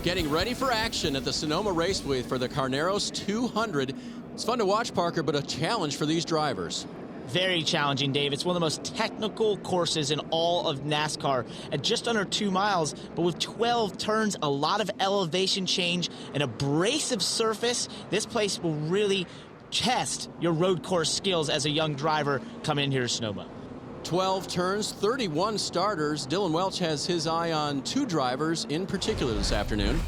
Getting ready for action at the Sonoma Raceway for the Carneros 200. It's fun to watch, Parker, but a challenge for these drivers. Very challenging, Dave. It's one of the most technical courses in all of NASCAR at just under 2 miles, but with 12 turns, a lot of elevation change, an abrasive surface. This place will really test your road course skills as a young driver coming in here to Sonoma. 12 turns, 31 starters. Dylan Welch has his eye on 2 drivers in particular this afternoon.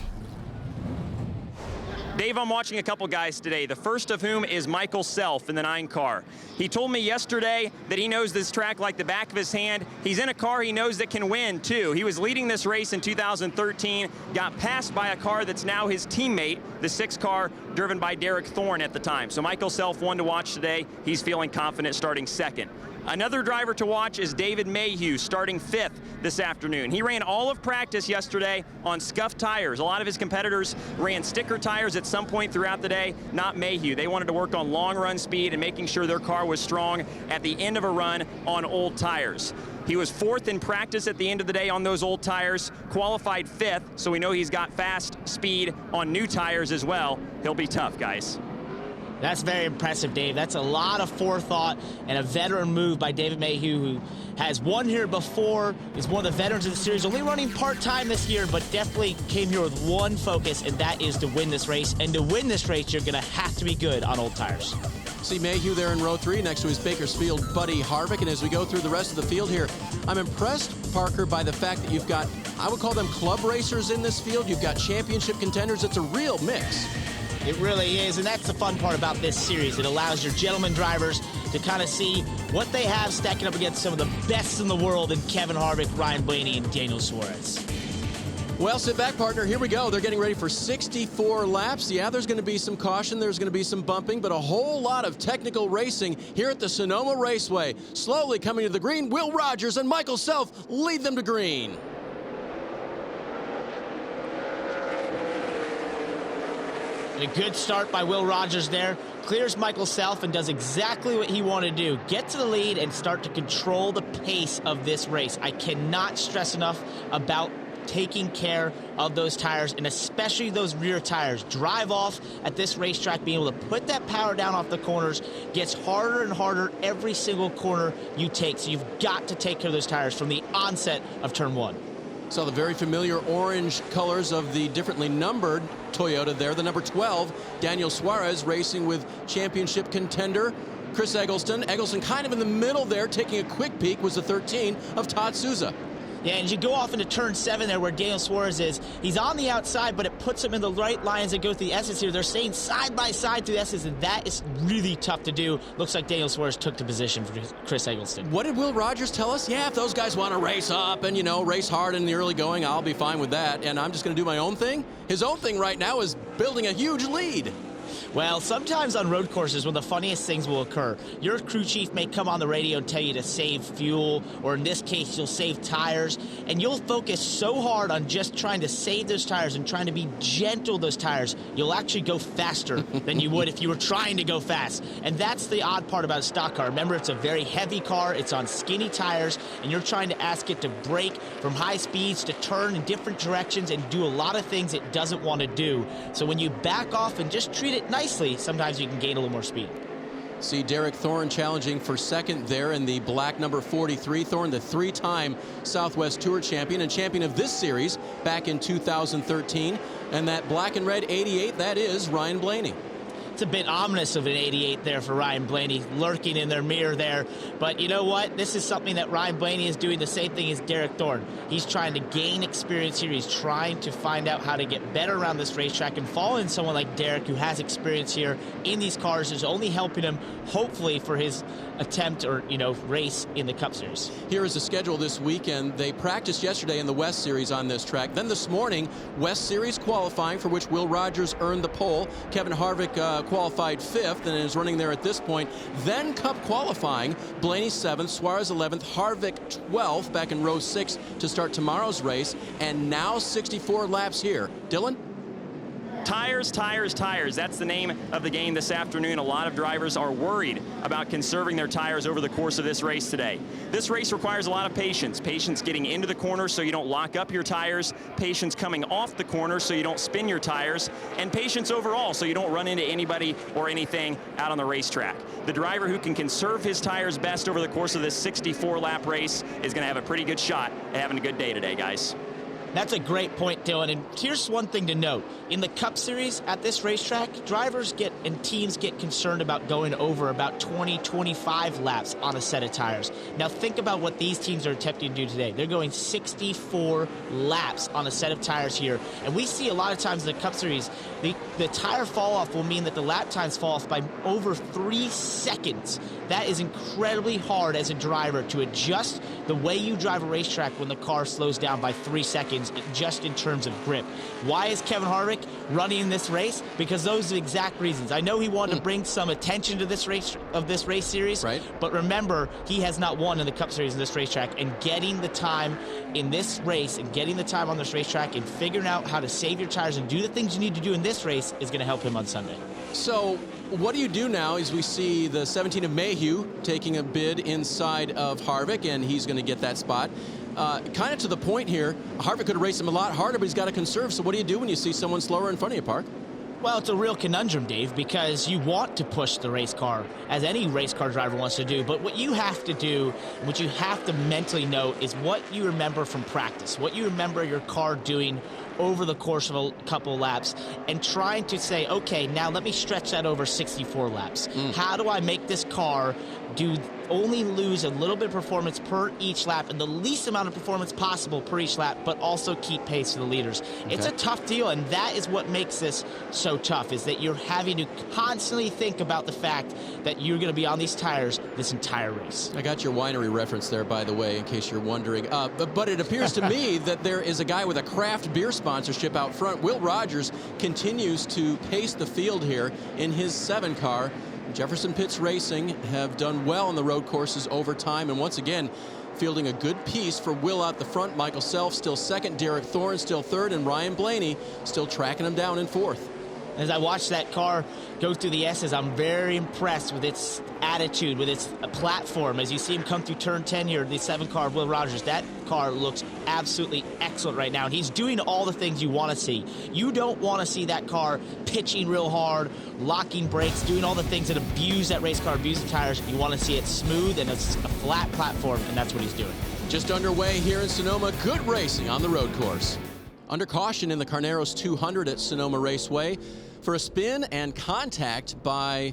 Dave, I'm watching a couple guys today, the first of whom is Michael Self in the 9 car. He told me yesterday that he knows this track like the back of his hand. He's in a car he knows that can win, too. He was leading this race in 2013, got passed by a car that's now his teammate, the 6 car driven by Derek Thorne at the time. So Michael Self, one to watch today. He's feeling confident starting second. Another driver to watch is David Mayhew, starting 5th this afternoon. He ran all of practice yesterday on scuffed tires. A lot of his competitors ran sticker tires at some point throughout the day, not Mayhew. They wanted to work on long run speed and making sure their car was strong at the end of a run on old tires. He was 4th in practice at the end of the day on those old tires, qualified 5th, so we know he's got fast speed on new tires as well. He'll be tough, guys. That's very impressive, Dave. That's a lot of forethought and a veteran move by David Mayhew, who has won here before, is one of the veterans of the series, only running part-time this year, but definitely came here with one focus, and that is to win this race. And to win this race, you're going to have to be good on old tires. See Mayhew there in row 3 next to his Bakersfield buddy Harvick. And as we go through the rest of the field here, I'm impressed, Parker, by the fact that you've got, I would call them club racers in this field. You've got championship contenders. It's a real mix. It really is, and that's the fun part about this series. It allows your gentleman drivers to kind of see what they have stacking up against some of the best in the world in Kevin Harvick, Ryan Blaney, and Daniel Suarez. Well, sit back, partner. Here we go. They're getting ready for 64 laps. Yeah, there's going to be some caution. There's going to be some bumping, but a whole lot of technical racing here at the Sonoma Raceway. Slowly coming to the green, Will Rogers and Michael Self lead them to green. A good start by Will Rogers there. Clears Michael Self and does exactly what he wanted to do. Get to the lead and start to control the pace of this race. I cannot stress enough about taking care of those tires, and especially those rear tires. Drive off at this racetrack, being able to put that power down off the corners gets harder and harder every single corner you take. So you've got to take care of those tires from the onset of turn 1. Saw the very familiar orange colors of the differently numbered Toyota there. The number 12, Daniel Suarez, racing with championship contender Chris Eggleston. Eggleston kind of in the middle there, taking a quick peek, was the 13 of Todd Souza. Yeah, and you go off into turn 7 there where Daniel Suarez is. He's on the outside, but it puts him in the right lines that go through the S's here. They're staying side by side through the S's, and that is really tough to do. Looks like Daniel Suarez took the position for Chris Eggleston. What did Will Rogers tell us? Yeah, if those guys want to race up and, you know, race hard in the early going, I'll be fine with that, and I'm just going to do my own thing. His own thing right now is building a huge lead. Well, sometimes on road courses, one of the funniest things will occur. Your crew chief may come on the radio and tell you to save fuel, or in this case, you'll save tires, and you'll focus so hard on just trying to save those tires and trying to be gentle with those tires, you'll actually go faster than you would if you were trying to go fast. And that's the odd part about a stock car. Remember, it's a very heavy car, it's on skinny tires, and you're trying to ask it to brake from high speeds, to turn in different directions, and do a lot of things it doesn't want to do. So when you back off and just treat it nicely, sometimes you can gain a little more speed. See Derek Thorne challenging for second there in the black number 43. Thorne, the 3-time Southwest Tour champion and champion of this series back in 2013. And that black and red 88, that is Ryan Blaney. It's a bit ominous of an 88 there for Ryan Blaney, lurking in their mirror there. But you know what? This is something that Ryan Blaney is doing the same thing as Derek Thorne. He's trying to gain experience here. He's trying to find out how to get better around this racetrack, and following someone like Derek, who has experience here in these cars, is only helping him, hopefully, for his attempt or, you know, race in the Cup Series. Here is the schedule this weekend. They practiced yesterday in the West Series on this track. Then this morning, West Series qualifying, for which Will Rogers earned the pole. Kevin Harvick qualified 5th and is running there at this point. Then Cup qualifying, Blaney 7th, Suarez 11th, Harvick 12th, back in row 6 to start tomorrow's race. And now 64 laps here. Dylan? Tires, tires, tires. That's the name of the game this afternoon. A lot of drivers are worried about conserving their tires over the course of this race today. This race requires a lot of patience. Patience getting into the corner so you don't lock up your tires, patience coming off the corner so you don't spin your tires, and patience overall so you don't run into anybody or anything out on the racetrack. The driver who can conserve his tires best over the course of this 64-lap race is going to have a pretty good shot at having a good day today, guys. That's a great point, Dylan. And here's one thing to note. In the Cup Series at this racetrack, drivers and teams get concerned about going over about 20, 25 laps on a set of tires. Now think about what these teams are attempting to do today. They're going 64 laps on a set of tires here. And we see a lot of times in the Cup Series, the tire fall off will mean that the lap times fall off by over 3 seconds. That is incredibly hard as a driver to adjust the way you drive a racetrack when the car slows down by 3 seconds just in terms of grip. Why is Kevin Harvick running this race? Because those are the exact reasons. I know he wanted to bring some attention to this race series, right? But remember, he has not won in the Cup Series in this racetrack, and getting the time in this race and getting the time on this racetrack and figuring out how to save your tires and do the things you need to do in this race is going to help him on Sunday. So what do you do now as we see the 17 of Mayhew taking a bid inside of Harvick, and he's going to get that spot? Kind of to the point here, Harvick could have raced him a lot harder, but he's got to conserve. So what do you do when you see someone slower in front of you, Park? Well, it's a real conundrum, Dave, because you want to push the race car, as any race car driver wants to do. But what you have to do, what you have to mentally note, is what you remember from practice, what you remember your car doing over the course of a couple of laps, and trying to say, okay, now let me stretch that over 64 laps. How do I make this car only lose a little bit of performance per each lap and the least amount of performance possible per each lap, but also keep pace to the leaders? Okay. It's a tough deal, and that is what makes this so tough, is that you're having to constantly think about the fact that you're going to be on these tires this entire race. I got your winery reference there, by the way, in case you're wondering. But it appears to me that there is a guy with a craft beer sponsorship out front. Will Rogers continues to pace the field here in his 7 car. Jefferson Pitts Racing have done well on the road courses over time, and once again fielding a good piece for Will out the front. Michael Self still second, Derek Thorne still third, and Ryan Blaney still tracking him down in 4th. As I watch that car go through the S's, I'm very impressed with its attitude, with its platform. As you see him come through turn 10 here, the 7 car of Will Rogers, that car looks absolutely excellent right now. And he's doing all the things you want to see. You don't want to see that car pitching real hard, locking brakes, doing all the things that abuse that race car, abuse the tires. You want to see it smooth and it's a flat platform, and that's what he's doing. Just underway here in Sonoma. Good racing on the road course. Under caution in the Carneros 200 at Sonoma Raceway for a spin and contact by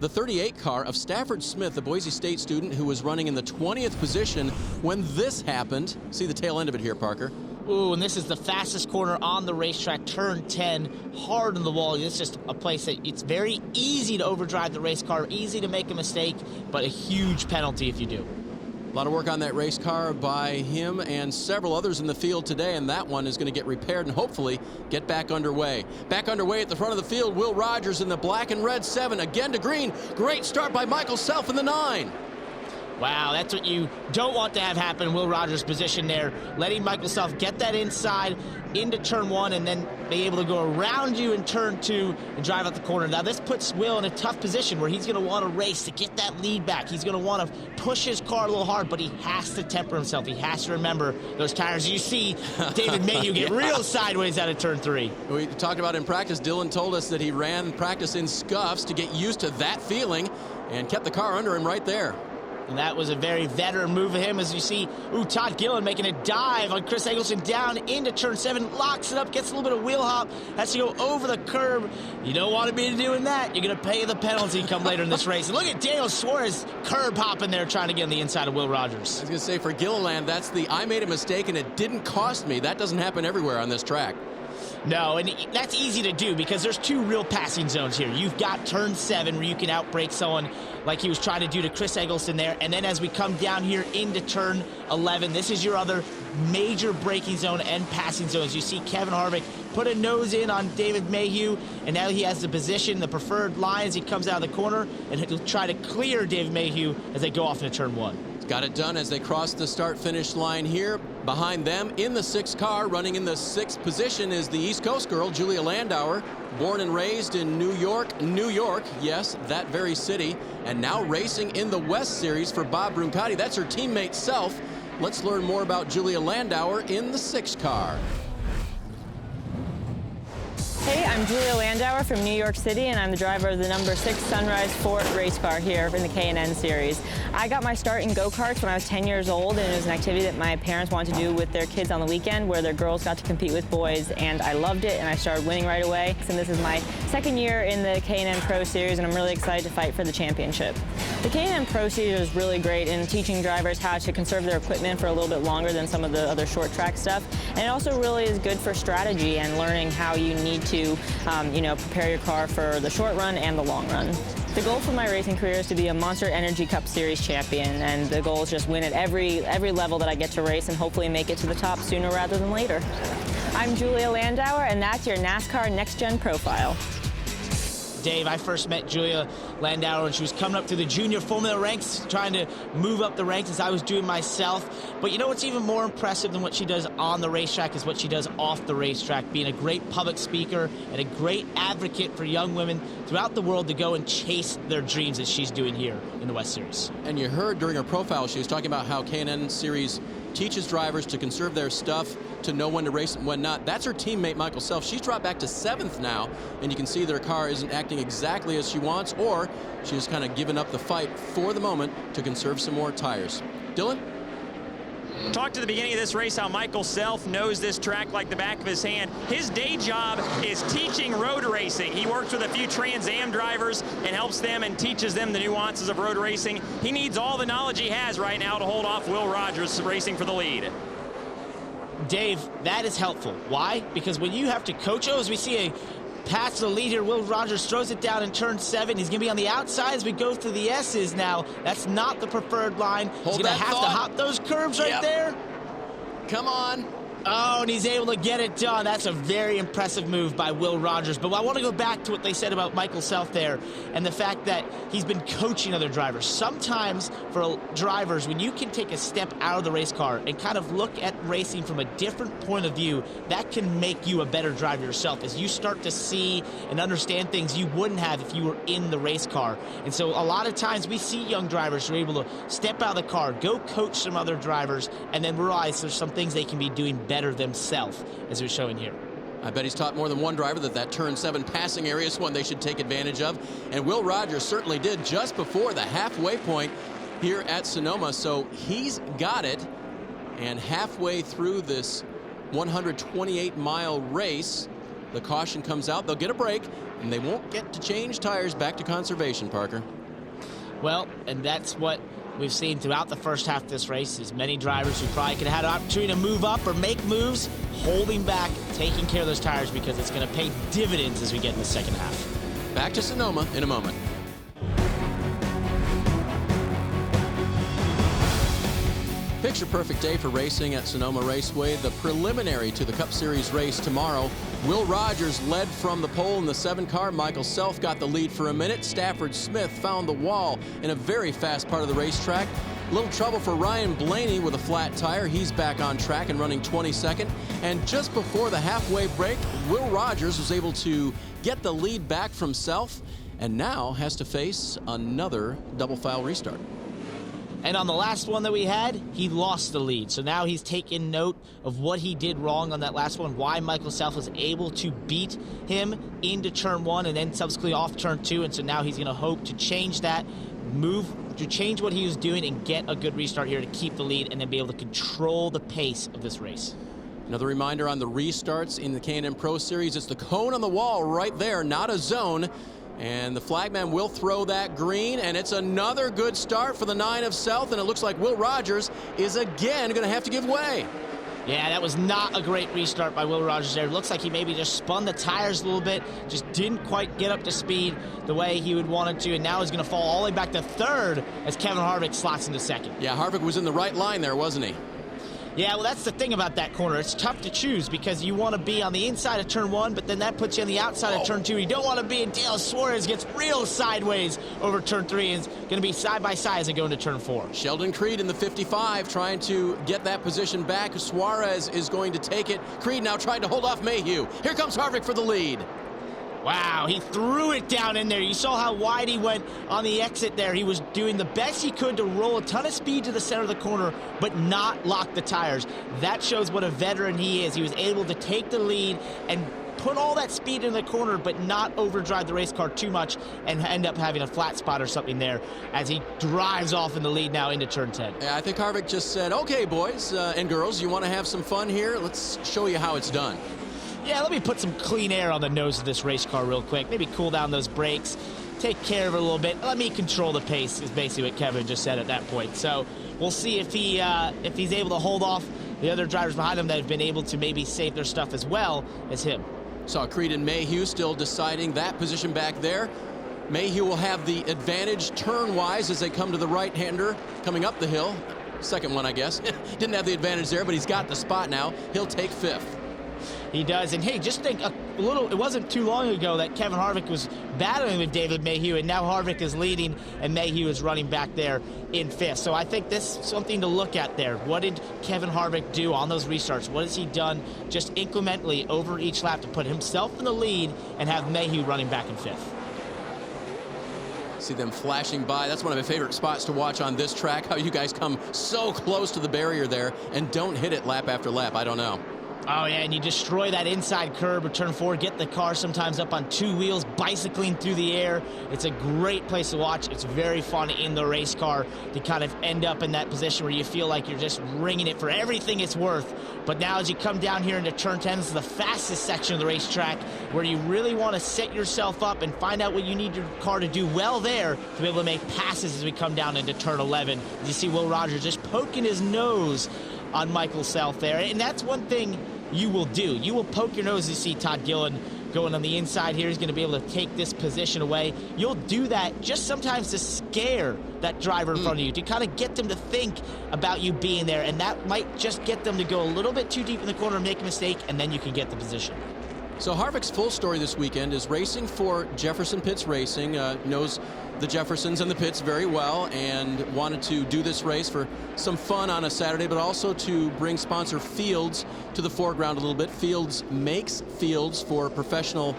the 38 car of Stafford Smith, the Boise State student who was running in the 20th position when this happened. See the tail end of it here, Parker. Ooh, and this is the fastest corner on the racetrack, turn 10, hard on the wall. It's just a place that it's very easy to overdrive the race car, easy to make a mistake, but a huge penalty if you do. A lot of work on that race car by him and several others in the field today, and that one is going to get repaired and hopefully get back underway. Back underway at the front of the field, Will Rogers in the black and red 7, again to green. Great start by Michael Self in the 9. Wow, that's what you don't want to have happen. Will Rogers' position there, letting Michael Self get that inside into turn 1 and then be able to go around you in turn 2 and drive out the corner. Now this puts Will in a tough position where he's going to want to race to get that lead back. He's going to want to push his car a little hard, but he has to temper himself. He has to remember those tires. You see David Mayhew get real sideways out of turn 3. We talked about in practice, Dylan told us that he ran practice in scuffs to get used to that feeling and kept the car under him right there. And that was a very veteran move of him, as you see. Ooh, Todd Gillen making a dive on Chris Eggleston down into turn 7, locks it up, gets a little bit of wheel hop, has to go over the curb. You don't want to be doing that. You're going to pay the penalty come later in this race. And look at Daniel Suarez curb hopping there, trying to get on the inside of Will Rogers. I was going to say, for Gilliland, that's the I made a mistake and it didn't cost me. That doesn't happen everywhere on this track. No, and that's easy to do because there's 2 real passing zones here. You've got turn 7 where you can outbrake someone like he was trying to do to Chris Eggleston there. And then as we come down here into turn 11, this is your other major braking zone and passing zones. You see Kevin Harvick put a nose in on David Mayhew, and now he has the position, the preferred line as he comes out of the corner, and he'll try to clear David Mayhew as they go off into turn 1. He's Got it done as they cross the start-finish line here. Behind them in the 6th car, running in the 6th position, is the East Coast girl, Julia Landauer. Born and raised in New York, New York. Yes, that very city. And now racing in the West Series for Bob Brancati. That's her teammate Self. Let's learn more about Julia Landauer in the 6th car. Hey, I'm Julia Landauer from New York City, and I'm the driver of the number 6 Sunrise Fort race car here in the K&N Series. I got my start in go-karts when I was 10 years old, and it was an activity that my parents wanted to do with their kids on the weekend, where their girls got to compete with boys, and I loved it, and I started winning right away. And this is my 2nd year in the K&N Pro Series, and I'm really excited to fight for the championship. The K&N Pro Series is really great in teaching drivers how to conserve their equipment for a little bit longer than some of the other short track stuff, and it also really is good for strategy and learning how you need to prepare your car for the short run and the long run. The goal for my racing career is to be a Monster Energy Cup Series champion, and the goal is just win at every level that I get to race and hopefully make it to the top sooner rather than later. I'm Julia Landauer, and that's your NASCAR Next Gen profile. Dave, I first met Julia Landauer when she was coming up through the junior Formula ranks, trying to move up the ranks as I was doing myself. But you know what's even more impressive than what she does on the racetrack is what she does off the racetrack, being a great public speaker and a great advocate for young women throughout the world to go and chase their dreams as she's doing here in the West Series. And you heard during her profile, she was talking about how K&N Series teaches drivers to conserve their stuff, to know when to race and when not. That's her teammate, Michael Self. She's dropped back to 7th now, and you can see that her car isn't acting exactly as she wants, or she's kind of given up the fight for the moment to conserve some more tires. Dylan? Talked to the beginning of this race how Michael Self knows this track like the back of his hand. His day job is teaching road racing. He works with a few Trans Am drivers and helps them and teaches them the nuances of road racing. He needs all the knowledge he has right now to hold off Will Rogers racing for the lead. Dave, that is helpful. Why? Because when you have to coach, as we see a pass to the lead here, Will Rogers throws it down in turn 7. He's going to be on the outside as we go through the S's now. That's not the preferred line. He's going to have to hop those curves right there. Come on. Oh, and he's able to get it done. That's a very impressive move by Will Rogers. But I want to go back to what they said about Michael Self there and the fact that he's been coaching other drivers. Sometimes for drivers, when you can take a step out of the race car and kind of look at racing from a different point of view, that can make you a better driver yourself as you start to see and understand things you wouldn't have if you were in the race car. And so a lot of times we see young drivers who are able to step out of the car, go coach some other drivers, and then realize there's some things they can be doing better themselves, as we're showing here. I bet he's taught more than one driver that turn 7 passing area is one they should take advantage of. And Will Rogers certainly did just before the halfway point here at Sonoma. So he's got it. And halfway through this 128-mile race, the caution comes out. They'll get a break, and they won't get to change tires. Back to conservation, Parker. Well, and that's what we've seen throughout the first half of this race is many drivers who probably could have had an opportunity to move up or make moves, holding back, taking care of those tires because it's going to pay dividends as we get in the second half. Back to Sonoma in a moment. Picture-perfect day for racing at Sonoma Raceway. The preliminary to the Cup Series race tomorrow. Will Rogers led from the pole in the 7 car. Michael Self got the lead for a minute. Stafford Smith found the wall in a very fast part of the racetrack. Little trouble for Ryan Blaney with a flat tire. He's back on track and running 22nd. And just before the halfway break, Will Rogers was able to get the lead back from Self and now has to face another double file restart. And on the last one that we had, he lost the lead. So now he's taken note of what he did wrong on that last one, why Michael Self was able to beat him into turn 1 and then subsequently off turn 2. And so now he's going to hope to change that, move to change what he was doing and get a good restart here to keep the lead and then be able to control the pace of this race. Another reminder on the restarts in the K&N Pro Series. It's the cone on the wall right there, not a zone. And the flagman will throw that green, and it's another good start for the 9 of South, and it looks like Will Rogers is again going to have to give way. Yeah, that was not a great restart by Will Rogers there. It looks like he maybe just spun the tires a little bit, just didn't quite get up to speed the way he would want it to, and now he's going to fall all the way back to 3rd as Kevin Harvick slots into 2nd. Yeah, Harvick was in the right line there, wasn't he? Yeah, well, that's the thing about that corner. It's tough to choose because you want to be on the inside of turn 1, but then that puts you on the outside of turn 2. You don't want to be in Dale Suarez gets real sideways over turn 3 and is going to be side by side as they go into turn 4. Sheldon Creed in the 55 trying to get that position back. Suarez is going to take it. Creed now trying to hold off Mayhew. Here comes Harvick for the lead. Wow, he threw it down in there. You saw how wide he went on the exit there. He was doing the best he could to roll a ton of speed to the center of the corner, but not lock the tires. That shows what a veteran he is. He was able to take the lead and put all that speed in the corner, but not overdrive the race car too much and end up having a flat spot or something there as he drives off in the lead now into turn 10. Yeah, I think Harvick just said, okay, boys and girls, you want to have some fun here? Let's show you how it's done. Yeah, let me put some clean air on the nose of this race car real quick. Maybe cool down those brakes, take care of it a little bit. Let me control the pace is basically what Kevin just said at that point. So we'll see if he's able to hold off the other drivers behind him that have been able to maybe save their stuff as well as him. Saw Creed and Mayhew still deciding that position back there. Mayhew will have the advantage turn-wise as they come to the right-hander coming up the hill. Second one, I guess. Didn't have the advantage there, but he's got the spot now. He'll take 5th. He does, and hey, just think it wasn't too long ago that Kevin Harvick was battling with David Mayhew, and now Harvick is leading, and Mayhew is running back there in 5th. So I think this is something to look at there. What did Kevin Harvick do on those restarts? What has he done just incrementally over each lap to put himself in the lead and have Mayhew running back in 5th? See them flashing by. That's one of my favorite spots to watch on this track, how you guys come so close to the barrier there and don't hit it lap after lap. I don't know. Oh, yeah, and you destroy that inside curb or turn 4, get the car sometimes up on 2 wheels, bicycling through the air. It's a great place to watch. It's very fun in the race car to kind of end up in that position where you feel like you're just ringing it for everything it's worth. But now as you come down here into turn 10, this is the fastest section of the racetrack where you really want to set yourself up and find out what you need your car to do well there to be able to make passes as we come down into turn 11. As you see Will Rogers just poking his nose on Michael Self there, and that's one thing you will do. You will poke your nose. You see Todd Gillen going on the inside here. He's going to be able to take this position away. You'll do that just sometimes to scare that driver in front of you, to kind of get them to think about you being there, and that might just get them to go a little bit too deep in the corner and make a mistake, and then you can get the position. So Harvick's full story this weekend is racing for Jefferson Pitts Racing, knows the Jeffersons and the Pitts very well and wanted to do this race for some fun on a Saturday, but also to bring sponsor Fields to the foreground a little bit. Fields makes fields for professional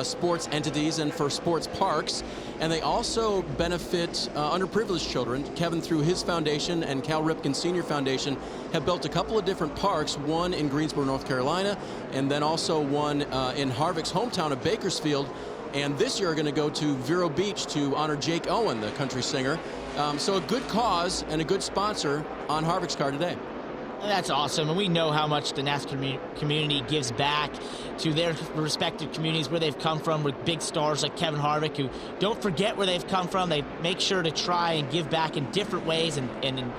sports entities and for sports parks, and they also benefit underprivileged children. Kevin, through his foundation, and Cal Ripken Senior Foundation, have built a couple of different parks, one in Greensboro, North Carolina, and then also one in Harvick's hometown of Bakersfield. And this year are going to go to Vero Beach to honor Jake Owen, the country singer. So a good cause and a good sponsor on Harvick's car today. That's awesome, and we know how much the NASCAR community gives back to their respective communities where they've come from, with big stars like Kevin Harvick, who don't forget where they've come from. They make sure to try and give back in different ways and in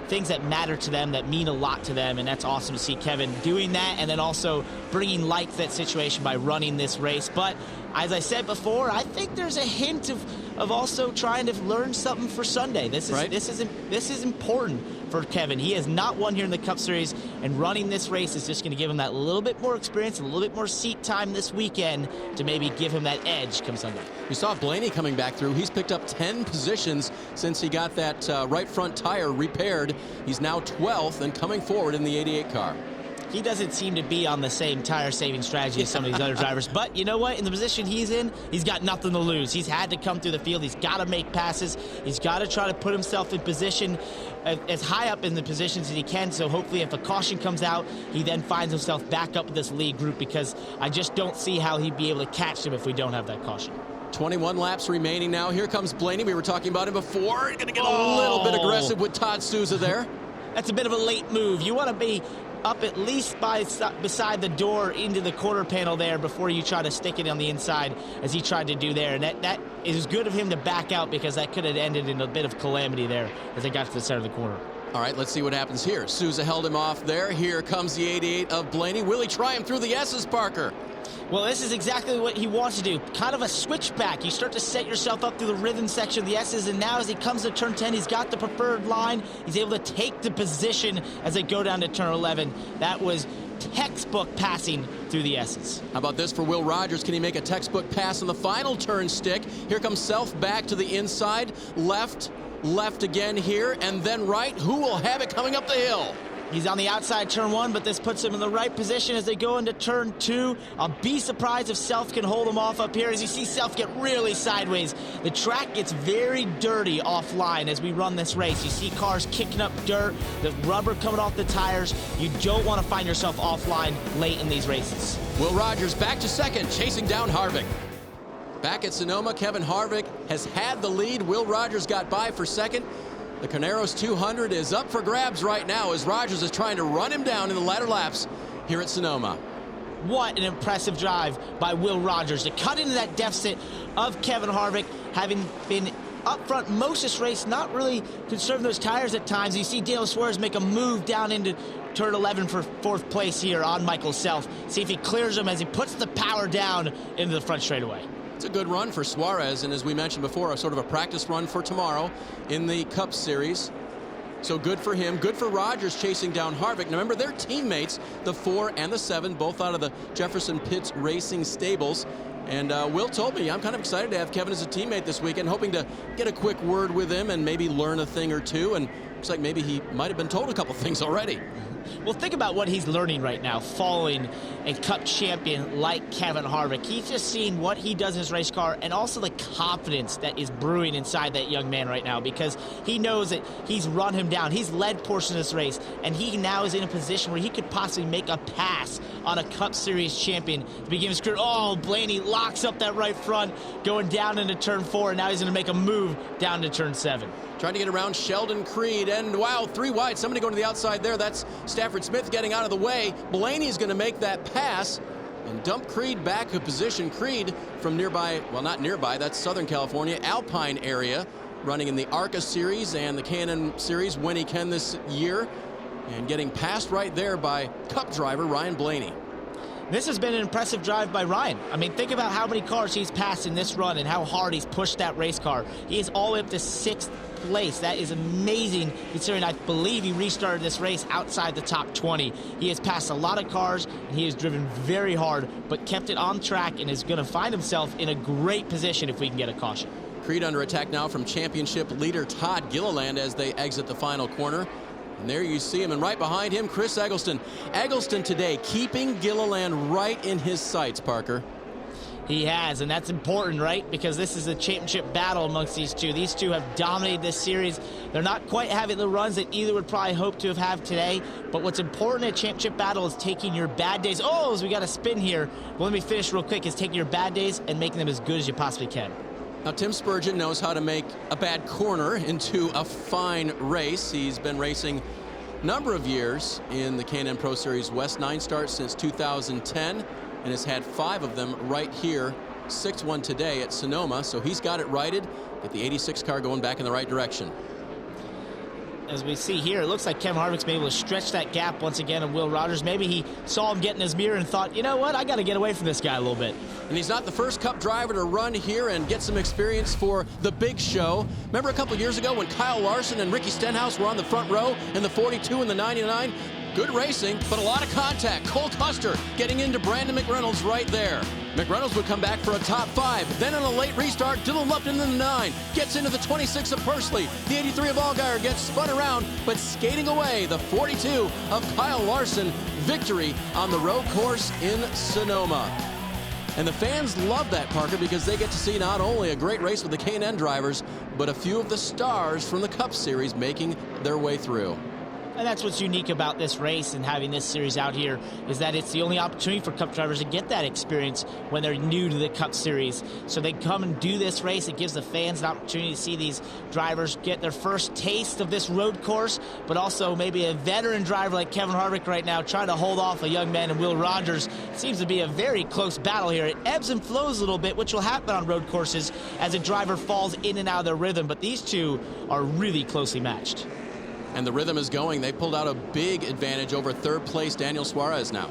things that matter to them, that mean a lot to them, and that's awesome to see Kevin doing that, and then also bringing light to that situation by running this race. But as I said before, I think there's a hint of also trying to learn something for Sunday. This is important for Kevin. He has not won here in the Cup Series, and running this race is just going to give him that little bit more experience, a little bit more seat time this weekend to maybe give him that edge come Sunday. You saw Blaney coming back through. He's picked up 10 positions since he got that right front tire repaired. He's now 12th and coming forward in the 88 car. He doesn't seem to be on the same tire-saving strategy as some of these other drivers. But you know what? In the position he's in, he's got nothing to lose. He's had to come through the field. He's got to make passes. He's got to try to put himself in position as high up in the positions as he can. So hopefully if a caution comes out, he then finds himself back up with this lead group, because I just don't see how he'd be able to catch him if we don't have that caution. 21 laps remaining now. Here comes Blaney. We were talking about him before. Going to get a little bit aggressive with Todd Souza there. That's a bit of a late move. You want to be up at least beside the door into the quarter panel there before you try to stick it on the inside, as he tried to do there. And that is good of him to back out, because that could have ended in a bit of calamity there as they got to the center of the corner. All right, let's see what happens here. Souza held him off there. Here comes the 88 of Blaney. Will he try him through the S's, Parker? Well, this is exactly what he wants to do. Kind of a switchback. You start to set yourself up through the rhythm section of the S's, and now as he comes to turn 10, he's got the preferred line. He's able to take the position as they go down to turn 11. That was textbook passing through the S's. How about this for Will Rogers? Can he make a textbook pass on the final turn stick? Here comes Self back to the inside. Left again here, and then right. Who will have it coming up the hill? He's on the outside turn 1, but this puts him in the right position as they go into turn 2. I'll be surprised if Self can hold him off up here. As you see Self get really sideways, the track gets very dirty offline as we run this race. You see cars kicking up dirt, the rubber coming off the tires. You don't want to find yourself offline late in these races. Will Rogers back to second, chasing down Harvick. Back at Sonoma, Kevin Harvick has had the lead. Will Rogers got by for second. The Carneros 200 is up for grabs right now as Rogers is trying to run him down in the latter laps here at Sonoma. What an impressive drive by Will Rogers to cut into that deficit of Kevin Harvick, having been up front most of this race, not really conserving those tires at times. You see Daniel Suarez make a move down into turn 11 for 4th place here on Michael Self. See if he clears him as he puts the power down into the front straightaway. It's a good run for Suarez, and as we mentioned before, a sort of a practice run for tomorrow in the Cup Series. So good for him. Good for Rogers chasing down Harvick. Now remember, they're teammates, the 4 and the 7, both out of the Jefferson Pitts Racing stables. And Will told me, I'm kind of excited to have Kevin as a teammate this weekend, hoping to get a quick word with him and maybe learn a thing or two. And looks like maybe he might have been told a couple things already. Well, think about what he's learning right now, following a Cup champion like Kevin Harvick. He's just seeing what he does in his race car and also the confidence that is brewing inside that young man right now, because he knows that he's run him down. He's led portion of this race, and he now is in a position where he could possibly make a pass on a Cup Series champion to begin his career. Oh, Blaney locks up that right front going down into turn 4, and now he's going to make a move down to turn 7. Trying to get around Sheldon Creed, and wow, 3 wide. Somebody going to the outside there. That's Stafford Smith getting out of the way. Blaney's going to make that pass and dump Creed back to position. Creed from nearby, well, not nearby, that's Southern California, Alpine area, running in the ARCA series and the K&N series when he can this year, and getting passed right there by Cup driver Ryan Blaney. This has been an impressive drive by Ryan. I mean, think about how many cars he's passed in this run and how hard he's pushed that race car. He is all the way up to 6th place. That is amazing, considering I believe he restarted this race outside the top 20. He has passed a lot of cars, and he has driven very hard, but kept it on track and is going to find himself in a great position if we can get a caution. Creed under attack now from championship leader Todd Gilliland as they exit the final corner. And there you see him, and right behind him, Chris Eggleston. Eggleston today keeping Gilliland right in his sights, Parker. He has, and that's important, right? Because this is a championship battle amongst these two. These two have dominated this series. They're not quite having the runs that either would probably hope to have had today, but what's important in a championship battle is taking your bad days. Oh, as we got a spin here. Well, let me finish real quick. Is taking your bad days and making them as good as you possibly can. Now, Tim Spurgeon knows how to make a bad corner into a fine race. He's been racing a number of years in the K&N Pro Series West, 9 starts since 2010, and has had 5 of them right here. 6th one today at Sonoma, so he's got it righted. Get the 86 car going back in the right direction. As we see here, it looks like Kevin Harvick's been able to stretch that gap once again on Will Rogers. Maybe he saw him get in his mirror and thought, you know what, I got to get away from this guy a little bit. And he's not the first Cup driver to run here and get some experience for the big show. Remember a couple years ago when Kyle Larson and Ricky Stenhouse were on the front row in the 42 and the 99? Good racing, but a lot of contact. Cole Custer getting into Brandon McReynolds right there. McReynolds would come back for a top 5. Then on a late restart, Dylan Lupton in the 9. Gets into the 26 of Pursley. The 83 of Allgaier gets spun around, but skating away. The 42 of Kyle Larson. Victory on the road course in Sonoma. And the fans love that, Parker, because they get to see not only a great race with the K&N drivers, but a few of the stars from the Cup Series making their way through. And that's what's unique about this race and having this series out here, is that it's the only opportunity for Cup drivers to get that experience when they're new to the Cup Series. So they come and do this race. It gives the fans an opportunity to see these drivers get their first taste of this road course, but also maybe a veteran driver like Kevin Harvick right now trying to hold off a young man in Will Rogers. It seems to be a very close battle here. It ebbs and flows a little bit, which will happen on road courses as a driver falls in and out of their rhythm, but these two are really closely matched. and the rhythm is going. They pulled out a big advantage over third place Daniel Suarez now.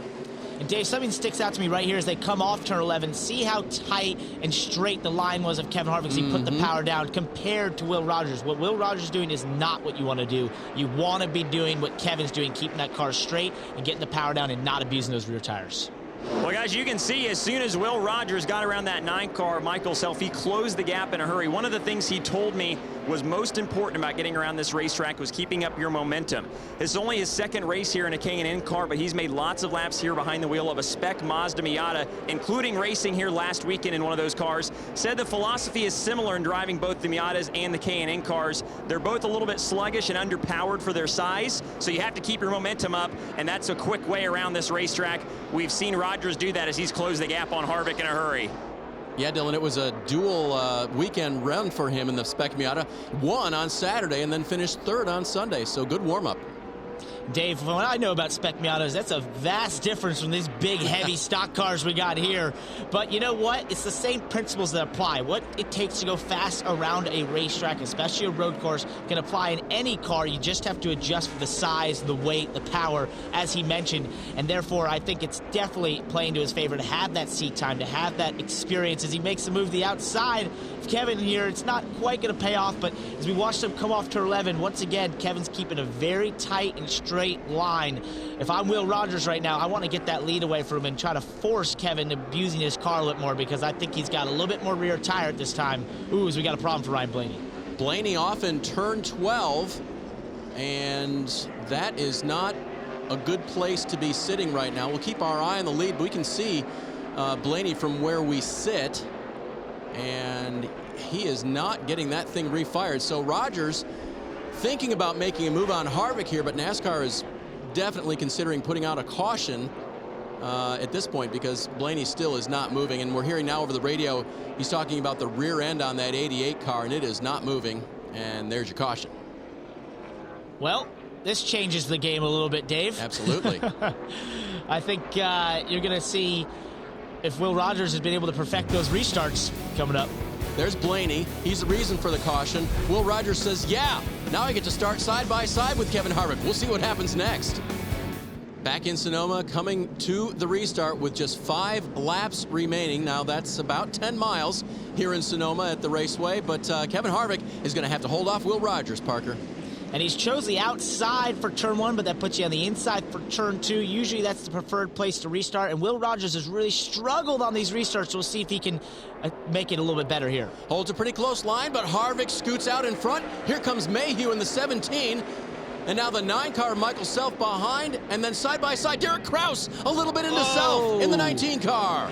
And Dave, something sticks out to me right here as they come off turn 11. See how tight and straight the line was of Kevin Harvick as he put the power down compared to Will Rogers. What Will Rogers is doing is not what you want to do. You want to be doing what Kevin's doing, keeping that car straight and getting the power down and not abusing those rear tires. Well, guys, you can see as soon as Will Rogers got around that 9 car, Michael Self, he closed the gap in a hurry. One of the things he told me was most important about getting around this racetrack was keeping up your momentum. This is only his second race here in a K&N car, but he's made lots of laps here behind the wheel of a spec Mazda Miata, including racing here last weekend in one of those cars. Said the philosophy is similar in driving both the Miatas and the K&N cars. They're both a little bit sluggish and underpowered for their size, so you have to keep your momentum up, and that's a quick way around this racetrack. We've seen Rogers do that as he's closed the gap on Harvick in a hurry. Yeah, Dylan, it was a dual weekend run for him in the spec Miata. Won on Saturday and then finished third on Sunday, so good warm-up. Dave, from what I know about spec Miatas, that's a vast difference from these big, heavy stock cars we got here. But you know what? It's the same principles that apply. What it takes to go fast around a racetrack, especially a road course, can apply in any car. You just have to adjust for the size, the weight, the power, as he mentioned. And therefore, I think it's definitely playing to his favor to have that seat time, to have that experience as he makes the move to the outside. Kevin here, it's not quite going to pay off, but as we watch them come off turn 11, once again, Kevin's keeping a very tight and straight line. If I'm Will Rogers right now, I want to get that lead away from him and try to force Kevin abusing his car a little more because I think he's got a little bit more rear tire at this time. Ooh, so we got a problem for Ryan Blaney. Blaney off in turn 12, and that is not a good place to be sitting right now. We'll keep our eye on the lead, but we can see Blaney from where we sit, and he is not getting that thing refired. So Rogers thinking about making a move on Harvick here, but NASCAR is definitely considering putting out a caution at this point because Blaney still is not moving. And we're hearing now over the radio, he's talking about the rear end on that 88 car, and it is not moving. And there's your caution. Well, this changes the game a little bit, Dave. Absolutely. I think you're going to see if Will Rogers has been able to perfect those restarts coming up. There's Blaney. He's the reason for the caution. Will Rogers says, yeah, now I get to start side by side with Kevin Harvick. We'll see what happens next. Back in Sonoma, coming to the restart with just 5 laps remaining. Now that's about 10 miles here in Sonoma at the raceway, but Kevin Harvick is going to have to hold off Will Rogers, Parker. And he's chose the outside for turn 1, but that puts you on the inside for turn 2. Usually that's the preferred place to restart, and Will Rogers has really struggled on these restarts, so we'll see if he can make it a little bit better here. Holds a pretty close line, but Harvick scoots out in front. Here comes Mayhew in the 17. And now the 9 car, Michael Self behind, and then side by side, Derek Kraus a little bit into Self in the 19 car.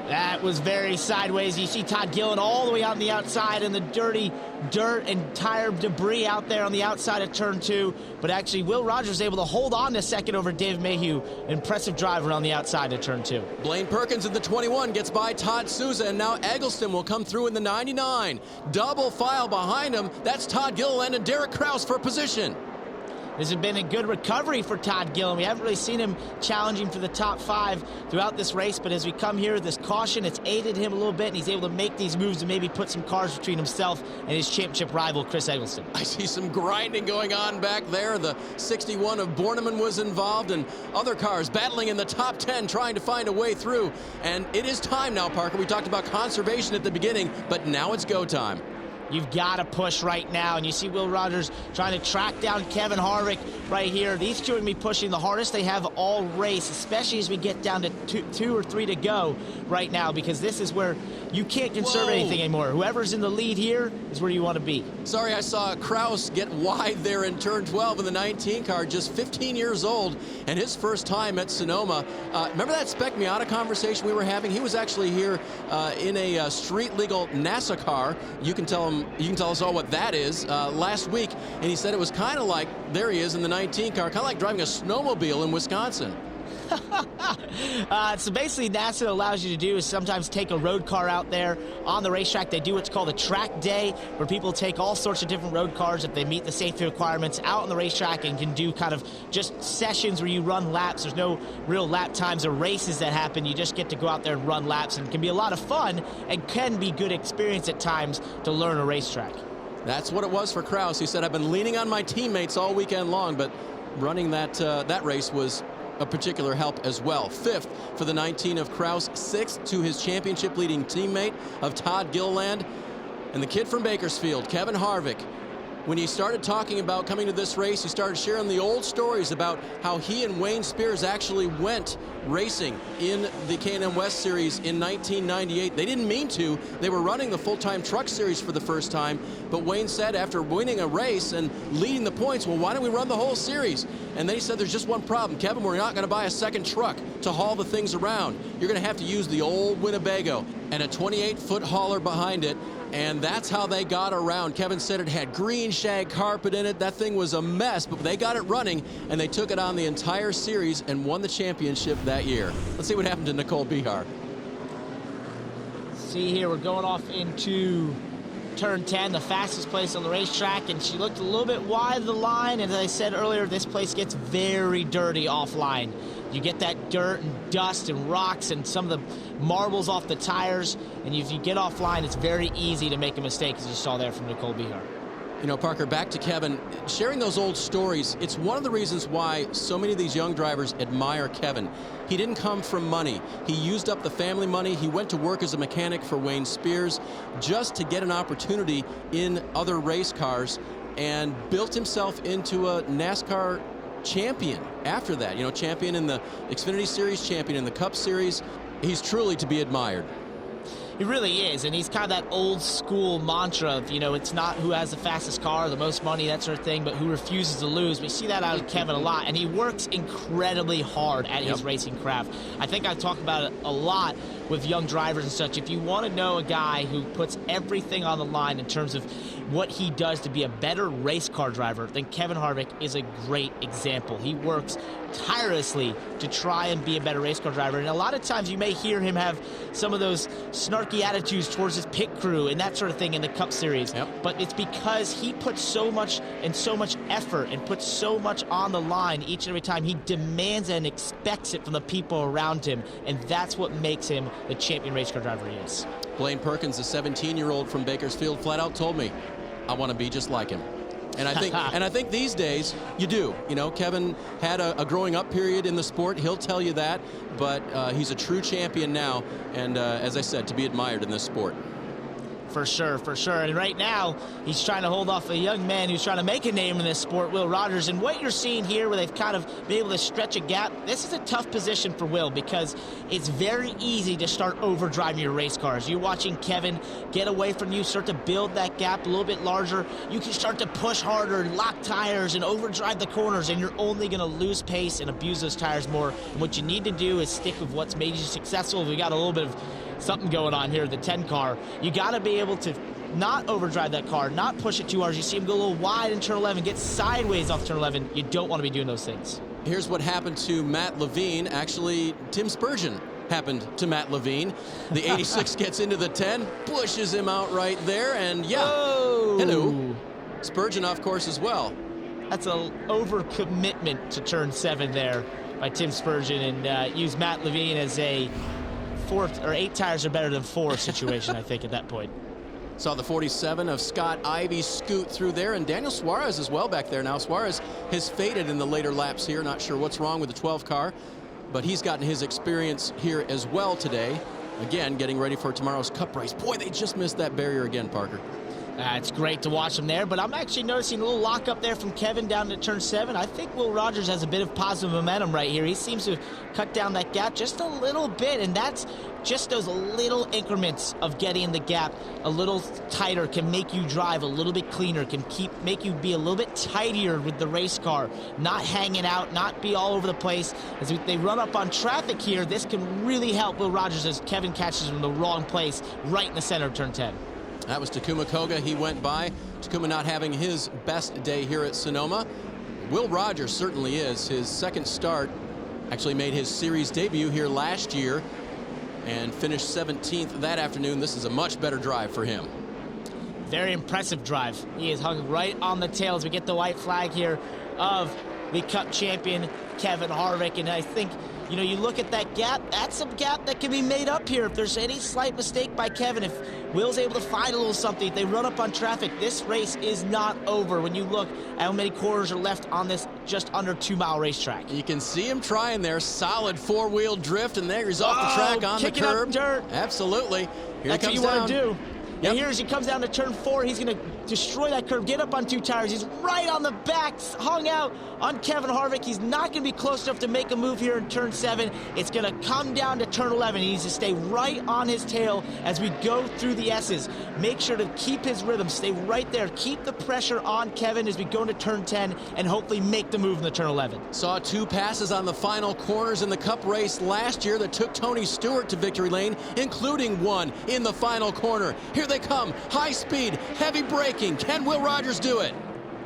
That was very sideways. You see Todd Gillen all the way out on the outside and the dirty dirt and tire debris out there on the outside of turn 2. But actually, Will Rogers was able to hold on to second over Dave Mayhew. Impressive drive around the outside of turn 2. Blaine Perkins in the 21 gets by Todd Souza, and now Eggleston will come through in the 99. Double file behind him. That's Todd Gillen and Derek Kraus for position. This has been a good recovery for Todd Gillen. We haven't really seen him challenging for the top 5 throughout this race, but as we come here with this caution, it's aided him a little bit, and he's able to make these moves and maybe put some cars between himself and his championship rival, Chris Eggleston. I see some grinding going on back there. The 61 of Borneman was involved, and other cars battling in the top 10, trying to find a way through. And it is time now, Parker. We talked about conservation at the beginning, but now it's go time. You've got to push right now, and you see Will Rogers trying to track down Kevin Harvick right here. These two are going to be pushing the hardest they have all race, especially as we get down to two or three to go right now, because this is where you can't conserve anything anymore. Whoever's in the lead here is where you want to be. Sorry, I saw Kraus get wide there in turn 12 in the 19 car, just 15 years old, and his first time at Sonoma. Remember that Spec Miata conversation we were having? He was actually here in a street legal NASA car. You can tell us all what that is, last week, and he said it was kind of like, there he is in the 19 car, kind of like driving a snowmobile in Wisconsin. So basically, NASA allows you to do is sometimes take a road car out there on the racetrack. They do what's called a track day, where people take all sorts of different road cars if they meet the safety requirements out on the racetrack and can do kind of just sessions where you run laps. There's no real lap times or races that happen. You just get to go out there and run laps, and it can be a lot of fun and can be good experience at times to learn a racetrack. That's what it was for Kraus. He said, I've been leaning on my teammates all weekend long, but running that race was a particular help as well. 5th for the 19 of Kraus, 6th to his championship-leading teammate of Todd Gilliland. And the kid from Bakersfield, Kevin Harvick, when he started talking about coming to this race, he started sharing the old stories about how he and Wayne Spears actually went racing in the K&N West Series in 1998. They didn't mean to. They were running the full-time truck series for the first time, but Wayne said after winning a race and leading the points, well, why don't we run the whole series? And then he said, there's just one problem, Kevin, we're not going to buy a second truck to haul the things around. You're going to have to use the old Winnebago and a 28-foot hauler behind it. And that's how they got around. Kevin said it had green shag carpet in it. That thing was a mess, but they got it running, and they took it on the entire series and won the championship that year. Let's see what happened to Nicole Bihar. See here, we're going off into turn 10, the fastest place on the racetrack, and she looked a little bit wide of the line. And as I said earlier, this place gets very dirty offline. You get that dirt and dust and rocks and some of the marbles off the tires, and if you get offline, it's very easy to make a mistake, as you saw there from Nicole Bihar. You know, Parker, back to Kevin, sharing those old stories, it's one of the reasons why so many of these young drivers admire Kevin. He didn't come from money. He used up the family money. He went to work as a mechanic for Wayne Spears just to get an opportunity in other race cars and built himself into a NASCAR champion after that. You know, champion in the Xfinity Series, champion in the Cup Series. He's truly to be admired. He really is, and he's kind of that old school mantra of, you know, it's not who has the fastest car, the most money, that sort of thing, but who refuses to lose. We see that out of Kevin a lot, and he works incredibly hard at his racing craft. I think I talk about it a lot with young drivers and such. If you want to know a guy who puts everything on the line in terms of what he does to be a better race car driver, then Kevin Harvick is a great example. He works tirelessly to try and be a better race car driver, and a lot of times you may hear him have some of those snarky attitudes towards his pit crew and that sort of thing in the Cup Series. But it's because he puts so much effort and puts so much on the line each and every time. He demands and expects it from the people around him, and that's what makes him the champion race car driver he is. Blaine Perkins, the 17-year-old from Bakersfield, flat out told me, I want to be just like him. And I think these days you do. You know, Kevin had a growing up period in the sport. He'll tell you that, but he's a true champion now, and as I said, to be admired in this sport. For sure, for sure. And right now, he's trying to hold off a young man who's trying to make a name in this sport, Will Rogers. And what you're seeing here, where they've kind of been able to stretch a gap, this is a tough position for Will because it's very easy to start overdriving your race cars. You're watching Kevin get away from you, start to build that gap a little bit larger. You can start to push harder, lock tires, and overdrive the corners, and you're only going to lose pace and abuse those tires more. And what you need to do is stick with what's made you successful. We got a little bit of something going on here, the 10 car. You got to be able to not overdrive that car, not push it too hard. You see him go a little wide in turn 11, get sideways off turn 11. You don't want to be doing those things. Here's what happened to Matt Levine. Actually, Tim Spurgeon happened to Matt Levine. The 86 gets into the 10, pushes him out right there, and hello. Spurgeon off course as well. That's an overcommitment to turn 7 there by Tim Spurgeon, and use Matt Levine as a 4 or 8 tires are better than 4 situation, I think, at that point. Saw the 47 of Scott Ivey scoot through there, and Daniel Suarez as well back there. Now, Suarez has faded in the later laps here. Not sure what's wrong with the 12 car, but he's gotten his experience here as well today. Again, getting ready for tomorrow's Cup race. Boy, they just missed that barrier again, Parker. It's great to watch him there, but I'm actually noticing a little lock up there from Kevin down to turn 7. I think Will Rogers has a bit of positive momentum right here. He seems to cut down that gap just a little bit, and that's just those little increments of getting the gap a little tighter can make you drive a little bit cleaner, can make you be a little bit tidier with the race car, not hanging out, not be all over the place. As they run up on traffic here, this can really help Will Rogers as Kevin catches him in the wrong place right in the center of turn 10. That was Takuma Koga. He went by. Takuma not having his best day here at Sonoma. Will Rogers certainly is. His second start actually made his series debut here last year and finished 17th that afternoon. This is a much better drive for him. Very impressive drive. He is hung right on the tail as we get the white flag here of the Cup champion, Kevin Harvick. And I think You know, you look at that gap, that's a gap that can be made up here. If there's any slight mistake by Kevin, if Will's able to find a little something, if they run up on traffic, this race is not over when you look at how many quarters are left on this just under 2-mile racetrack. You can see him trying there. Solid four-wheel drift, and there he's off the track on the curb. Up dirt. Absolutely. Here That's he comes what you want down. to do. Yep. And here as he comes down to turn 4, he's going to destroy that curve, get up on 2 tires. He's right on the back, hung out on Kevin Harvick. He's not going to be close enough to make a move here in turn 7. It's going to come down to turn 11. He needs to stay right on his tail as we go through the S's. Make sure to keep his rhythm, stay right there. Keep the pressure on Kevin as we go into turn 10 and hopefully make the move in the turn 11. Saw 2 passes on the final corners in the Cup race last year that took Tony Stewart to victory lane, including one in the final corner. Here they come, high speed, heavy braking. Can Will Rogers do it?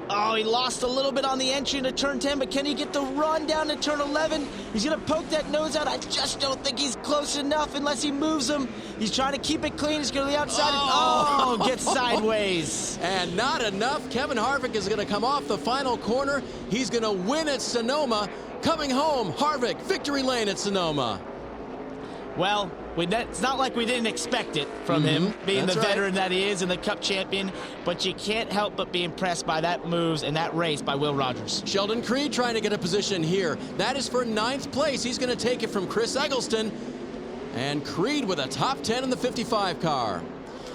Oh, he lost a little bit on the entry into turn 10, but can he get the run down to turn 11? He's going to poke that nose out. I just don't think he's close enough unless he moves him. He's trying to keep it clean. He's going to the outside. Oh, gets sideways. And not enough. Kevin Harvick is going to come off the final corner. He's going to win at Sonoma. Coming home, Harvick, victory lane at Sonoma. Well, it's not like we didn't expect it from him, being the veteran that he is and the Cup champion, but you can't help but be impressed by that moves and that race by Will Rogers. Sheldon Creed trying to get a position here. That is for 9th place. He's going to take it from Chris Eggleston. And Creed with a top 10 in the 55 car.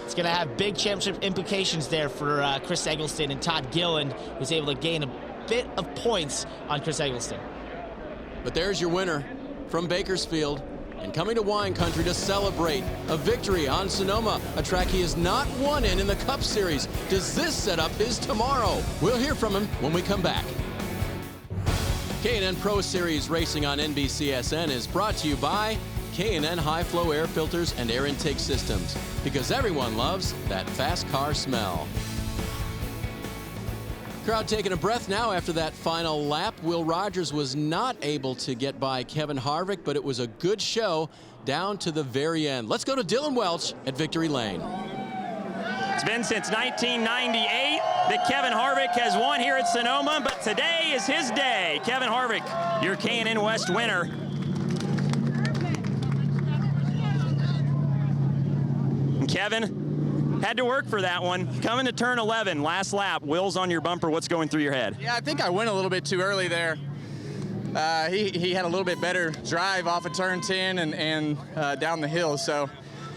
It's going to have big championship implications there for Chris Eggleston, and Todd Gilliland was able to gain a bit of points on Chris Eggleston. But there's your winner from Bakersfield. And coming to wine country to celebrate a victory on Sonoma, a track he has not won in the Cup Series. Does this set up his tomorrow? We'll hear from him when we come back. K&N Pro Series racing on NBCSN is brought to you by K&N High Flow Air Filters and Air Intake Systems, because everyone loves that fast car smell. Crowd taking a breath now after that final lap. Will Rogers was not able to get by Kevin Harvick, but it was a good show down to the very end. Let's go to Dylan Welch at Victory Lane. It's been since 1998 that Kevin Harvick has won here at Sonoma, but today is his day. Kevin Harvick, your K&N West winner. And Kevin, had to work for that one. Coming to turn 11, last lap. Will's on your bumper. What's going through your head? Yeah, I think I went a little bit too early there. He had a little bit better drive off of turn 10 and down the hill. So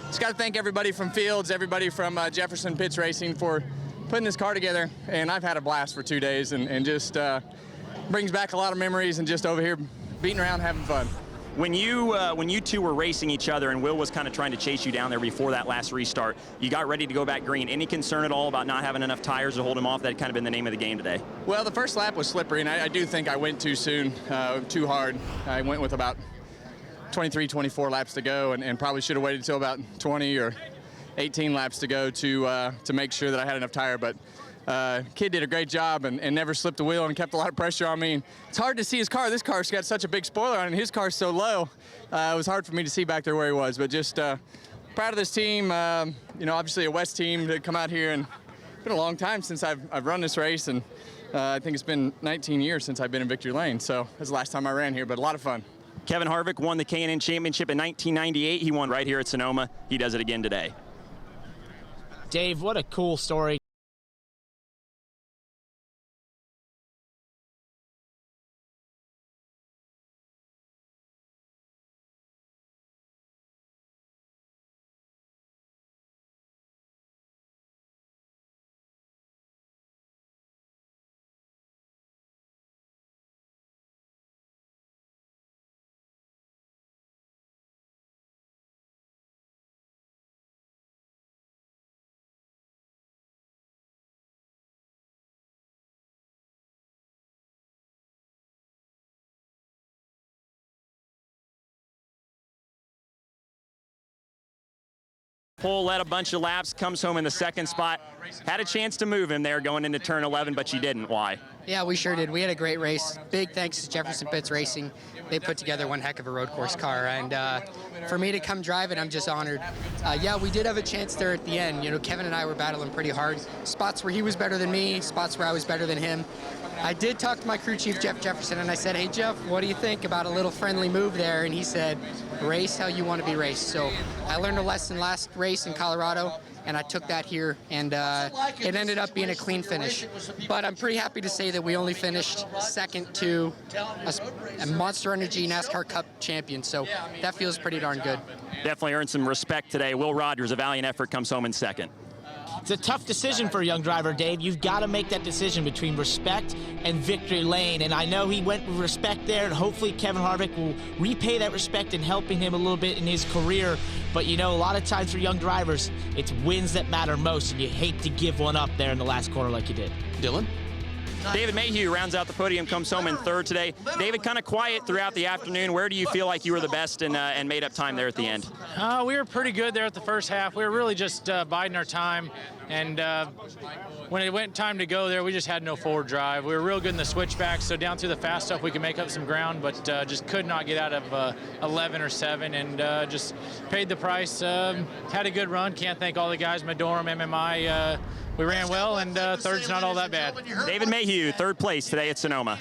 just got to thank everybody from Fields, everybody from Jefferson Pitts Racing for putting this car together. And I've had a blast for 2 days and just brings back a lot of memories and just over here beating around having fun. When you two were racing each other and Will was kind of trying to chase you down there before that last restart, you got ready to go back green. Any concern at all about not having enough tires to hold him off? That had kind of been the name of the game today. Well, the first lap was slippery, and I do think I went too soon, too hard. I went with about 23, 24 laps to go, and probably should have waited until about 20 or 18 laps to go to make sure that I had enough tire. But kid did a great job and never slipped a wheel and kept a lot of pressure on me. And it's hard to see his car. This car's got such a big spoiler on it, and his car's so low. It was hard for me to see back there where he was. But just proud of this team. Obviously a West team to come out here, and it's been a long time since I've run this race, and I think it's been 19 years since I've been in Victory Lane. So that's the last time I ran here, but a lot of fun. Kevin Harvick won the K&N Championship in 1998. He won right here at Sonoma. He does it again today. Dave, what a cool story. Pole led a bunch of laps, comes home in the second spot. Had a chance to move him there going into turn 11, but you didn't. Why? Yeah, we sure did. We had a great race. Big thanks to Jefferson Pitts Racing. They put together one heck of a road course car, and for me to come drive it, I'm just honored. Yeah, we did have a chance there at the end. You know, Kevin and I were battling pretty hard. Spots where he was better than me, spots where I was better than him. I did talk to my crew chief, Jeff Jefferson, and I said, hey, Jeff, what do you think about a little friendly move there? And he said, race how you want to be raced. So I learned a lesson last race in Colorado, and I took that here, and it ended up being a clean finish. But I'm pretty happy to say that we only finished second to a Monster Energy NASCAR Cup champion, so that feels pretty darn good. Definitely earned some respect today. Will Rogers, a valiant effort, comes home in second. It's a tough decision for a young driver, Dave. You've got to make that decision between respect and victory lane. And I know he went with respect there, and hopefully Kevin Harvick will repay that respect in helping him a little bit in his career. But, you know, a lot of times for young drivers, it's wins that matter most, and you hate to give one up there in the last corner like you did. Dylan? David Mayhew rounds out the podium, comes home in third today. David, kind of quiet throughout the afternoon. Where do you feel like you were the best and made up time there at the end? We were pretty good there at the first half. We were really just biding our time. And when it went time to go there, we just had no forward drive. We were real good in the switchbacks, so down through the fast stuff, we could make up some ground, but just could not get out of 11 or 7, and just paid the price. Had a good run. Can't thank all the guys, Madorum, MMI. We ran well, and third's not all that bad. David Mayhew, third place today at Sonoma.